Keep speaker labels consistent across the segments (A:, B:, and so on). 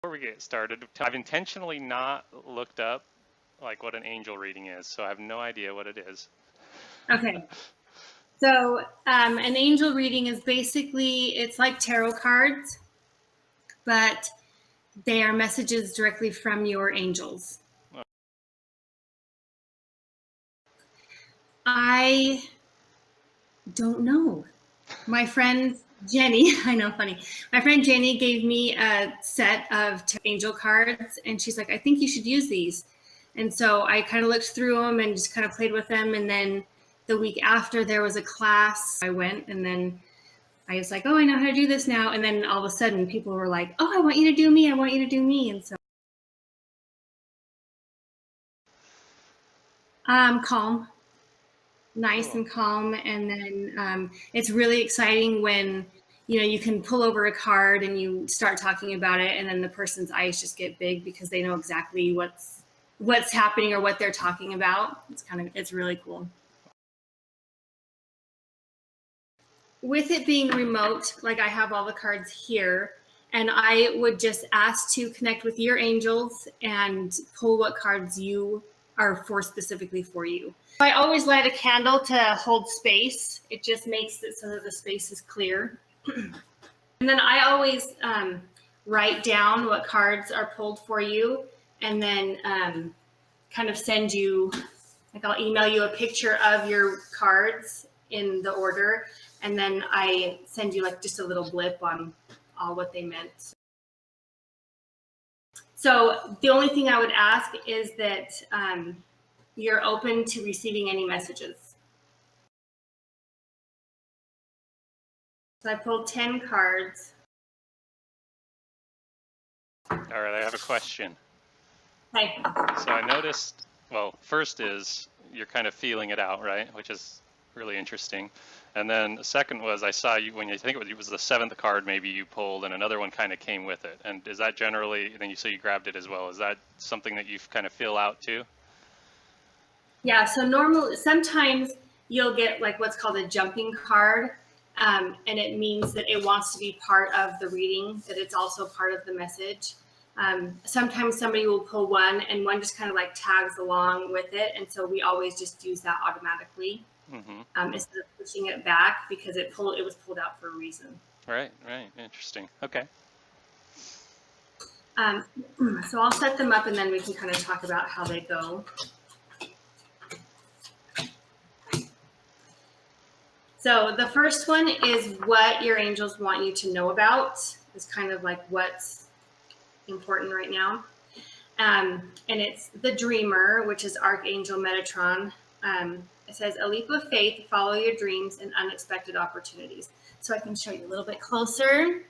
A: Before we get started, I've intentionally not looked up like what an angel reading is, so I have no idea what it is.
B: Okay. So an angel reading is basically, it's like tarot cards, but they are messages directly from your angels. I don't know. My friend Jenny, I know, funny. My friend Jenny gave me a set of angel cards, and she's like, I think you should use these. And so I kind of looked through them and just kind of played with them. And then the week after, there was a class. I went, and then I was like, oh, I know how to do this now. And then all of a sudden, people were like, oh, I want you to do me. I want you to do me. And so calm. Nice and calm, and then it's really exciting when you can pull over a card and you start talking about it, and then the person's eyes just get big because they know exactly what's happening or what they're talking about. It's really cool. With it being remote, like I have all the cards here, and I would just ask to connect with your angels and pull what cards you are for specifically for you. I always light a candle to hold space. It just makes it so that the space is clear. And then I always write down what cards are pulled for you, and then kind of send you, like I'll email you a picture of your cards in the order, and then I send you like just a little blip on all what they meant. So the only thing I would ask is that you're open to receiving any messages. So I pulled 10 cards.
A: All right, I have a question.
B: Hi.
A: So I noticed, well, first is you're kind of feeling it out, right? Which is really interesting. And then the second was I saw you, when you think it was the seventh card maybe you pulled, and another one kind of came with it. And is that generally, then you say you grabbed it as well, is that something that you kind of feel out too?
B: Yeah, so sometimes you'll get like what's called a jumping card, and it means that it wants to be part of the reading, that it's also part of the message. Sometimes somebody will pull one, and one just kind of like tags along with it, and so we always just use that automatically. Instead of pushing it back, because it was pulled out for a reason.
A: Right, interesting. Okay.
B: So I'll set them up, and then we can kind of talk about how they go. So the first one is what your angels want you to know about. It's kind of like what's important right now. And it's the dreamer, which is Archangel Metatron. It says, a leap of faith, follow your dreams and unexpected opportunities. So I can show you a little bit closer.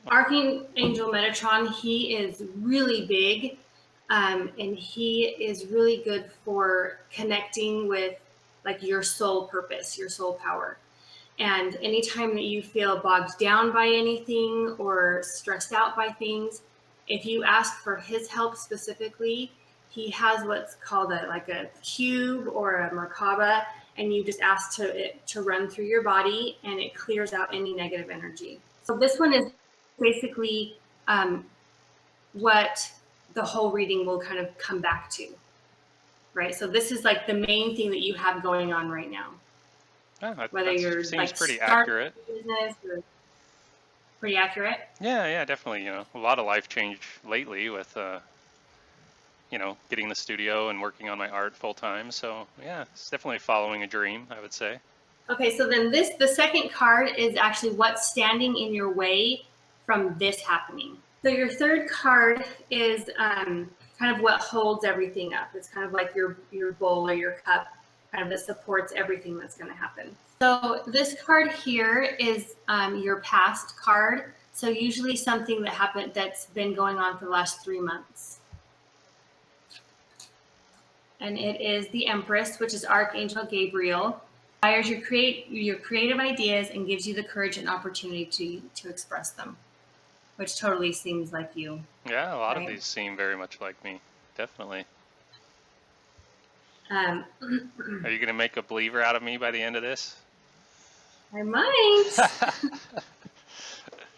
B: Archangel Metatron, he is really big, and he is really good for connecting with like your soul purpose, your soul power. And anytime that you feel bogged down by anything or stressed out by things, if you ask for his help specifically, he has what's called a cube or a Merkaba, and you just ask it to run through your body, and it clears out any negative energy. So this one is basically what the whole reading will kind of come back to, right? So this is like the main thing that you have going on right now.
A: Whether you're seems like pretty accurate.
B: Pretty accurate?
A: Yeah, definitely. A lot of life change lately with getting the studio and working on my art full time. So yeah, it's definitely following a dream, I would say.
B: Okay, so then the second card is actually what's standing in your way from this happening. So your third card is kind of what holds everything up. It's kind of like your bowl or your cup, kind of that supports everything that's going to happen. So this card here is your past card. So usually something that happened that's been going on for the last 3 months. And it is the Empress, which is Archangel Gabriel. Inspires your creative ideas and gives you the courage and opportunity to express them, which totally seems like you.
A: Yeah, a lot of these seem very much like me, definitely. Are you going to make a believer out of me by the end of this?
B: I might.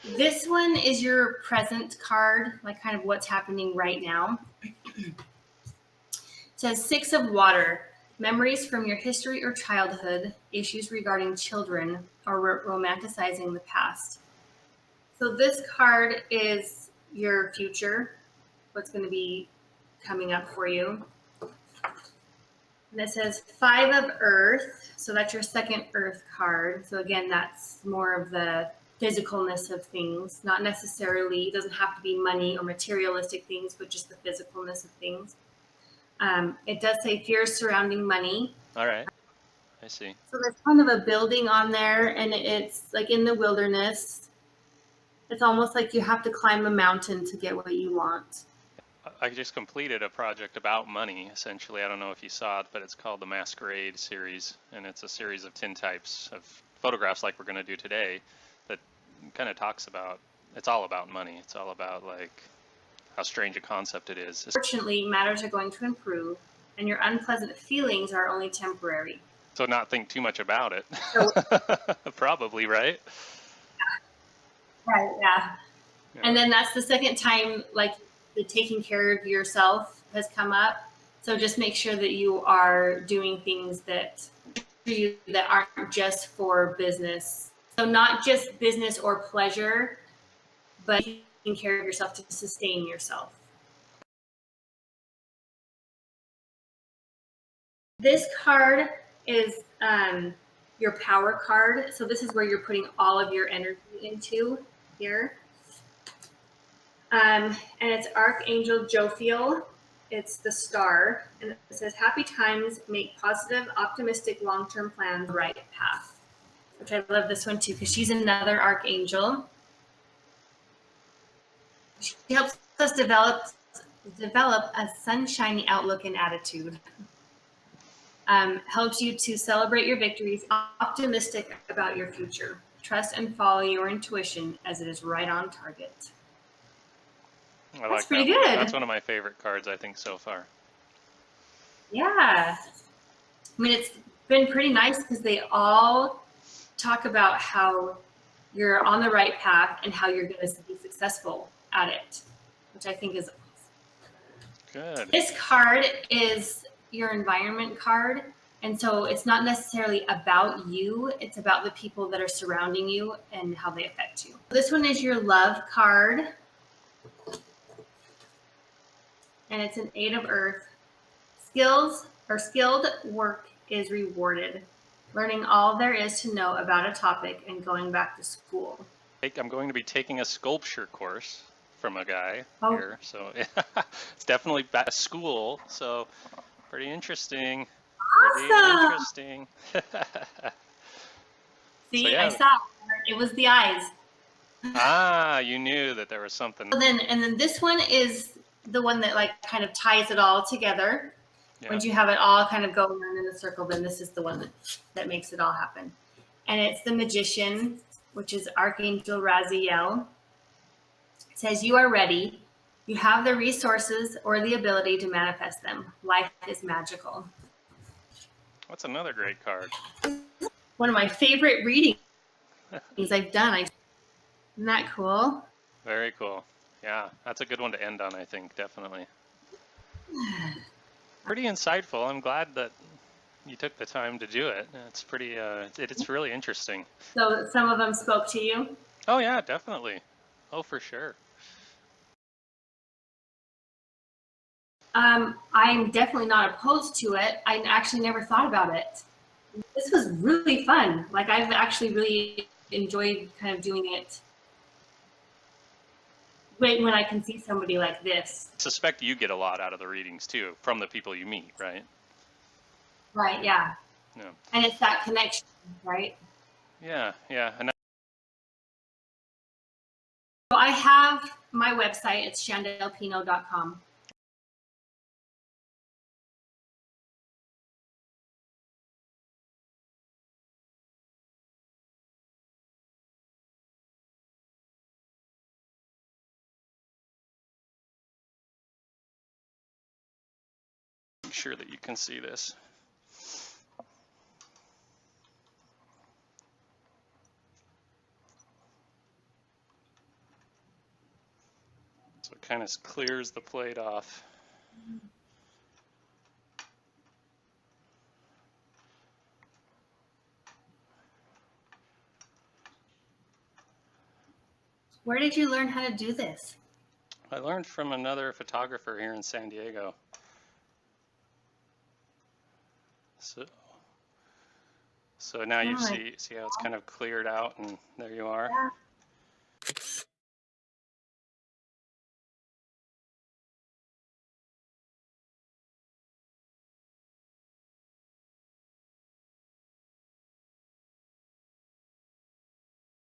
B: This one is your present card, like kind of what's happening right now. It says 6 of water, memories from your history or childhood, issues regarding children, or romanticizing the past. So this card is your future, what's going to be coming up for you. And it says 5 of earth, so that's your second earth card. So again, that's more of the physicalness of things, not necessarily, it doesn't have to be money or materialistic things, but just the physicalness of things. It does say fears surrounding money.
A: All right. I see.
B: So there's kind of a building on there, and it's like in the wilderness. It's almost like you have to climb a mountain to get what you want.
A: I just completed a project about money, essentially. I don't know if you saw it, but it's called the Masquerade series, and it's a series of tintypes of photographs like we're going to do today that kind of talks about, it's all about money. It's all about like how strange a concept it is.
B: Fortunately, matters are going to improve, and your unpleasant feelings are only temporary.
A: So not think too much about it.
B: So,
A: probably, right?
B: right, yeah. And then that's the second time, like, the taking care of yourself has come up. So just make sure that you are doing things that aren't just for business. So not just business or pleasure, but taking care of yourself to sustain yourself. This card is your power card. So this is where you're putting all of your energy into here. And it's Archangel Jophiel. It's the star. And it says, happy times, make positive, optimistic, long-term plans, right path. Which I love this one too, because she's another archangel. She helps us develop a sunshiny outlook and attitude. Helps you to celebrate your victories, optimistic about your future. Trust and follow your intuition as it is right on target. That's pretty good.
A: That's one of my favorite cards, I think, so far.
B: Yeah. I mean, it's been pretty nice because they all talk about how you're on the right path and how you're going to be successful at it, which I think is
A: good.
B: This card is your environment card. And so it's not necessarily about you. It's about the people that are surrounding you and how they affect you. This one is your love card. And it's an 8 of earth. Skilled work is rewarded. Learning all there is to know about a topic and going back to school.
A: I'm going to be taking a sculpture course from a guy here. So it's definitely back to school. So pretty interesting.
B: Awesome.
A: Pretty interesting.
B: See, so, yeah. I saw it. It was the eyes.
A: You knew that there was something.
B: And then this one is the one that like kind of ties it all together. Yeah. Once you have it all kind of going around in a circle, then this is the one that makes it all happen. And it's the Magician, which is Archangel Raziel. It says, you are ready. You have the resources or the ability to manifest them. Life is magical.
A: That's another great card.
B: One of my favorite readings I've done. Isn't that cool?
A: Very cool. Yeah, that's a good one to end on, I think, definitely. Pretty insightful. I'm glad that you took the time to do it. It's pretty, it's really interesting.
B: So some of them spoke to you?
A: Oh yeah, definitely. Oh, for sure.
B: I'm definitely not opposed to it. I actually never thought about it. This was really fun. Like I've actually really enjoyed kind of doing it when I can see somebody like this.
A: I suspect you get a lot out of the readings too, from the people you meet, right?
B: Right, yeah.
A: Yeah.
B: And it's that connection, right?
A: Yeah, yeah. And
B: so I have my website, it's shandellpino.com.
A: Sure that you can see this. So it kind of clears the plate off.
B: Where did you learn how to do this?
A: I learned from another photographer here in San Diego. So now you see how it's kind of cleared out, and there you are.
B: Yeah.